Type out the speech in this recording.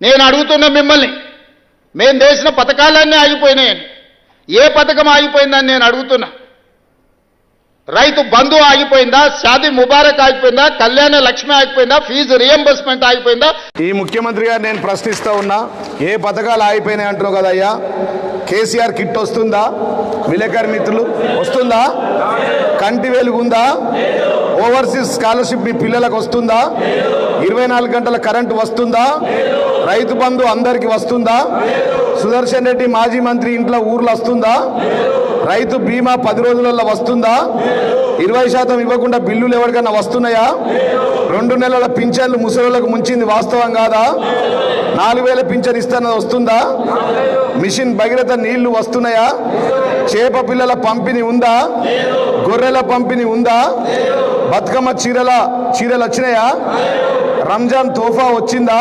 నేను అడుగుతున్న మిమ్మల్ని, మేము చేసిన పథకాలన్నీ ఆగిపోయినాయని. ఏ పథకం ఆగిపోయిందని నేను అడుగుతున్నా. రైతు బంధు ఆగిపోయిందా? షాదీ ముబారక్ ఆగిపోయిందా? కళ్యాణ లక్ష్మి ఆగిపోయిందా? ఫీజు రియంబర్స్మెంట్ ఆగిపోయిందా? ఈ ముఖ్యమంత్రి గారు నేను ప్రశ్నిస్తూ ఉన్నా, ఏ పథకాలు ఆగిపోయినాయి అంటున్నావు కదయ్యా? కేసీఆర్ కిట్ వస్తుందా? విలేకరు మిత్రులు వస్తుందా? కంటి వెలుగుందా? ఓవర్సీస్ స్కాలర్షిప్ మీ పిల్లలకు వస్తుందా? 24 గంటల కరెంటు వస్తుందా? రైతు బంధు అందరికి వస్తుందా? సుదర్శన్ రెడ్డి మాజీ మంత్రి ఇంట్లో ఊర్లు వస్తుందా? రైతు బీమా 10 రోజులలో వస్తుందా? 20% ఇవ్వకుండా బిల్లులు ఎవరికైనా వస్తున్నాయా? 2 నెలల పింఛన్లు ముసలిలకు ముంచింది వాస్తవం కాదా? 4000 పింఛన్ ఇస్తున్నది వస్తుందా? మిషన్ భగీరథ నీళ్లు వస్తున్నాయా? చేప పిల్లల పంపిణీ ఉందా? గొర్రెల పంపిణీ ఉందా? బతుకమ్మ చీరలు వచ్చినాయా? రంజాన్ తోఫా వచ్చిందా?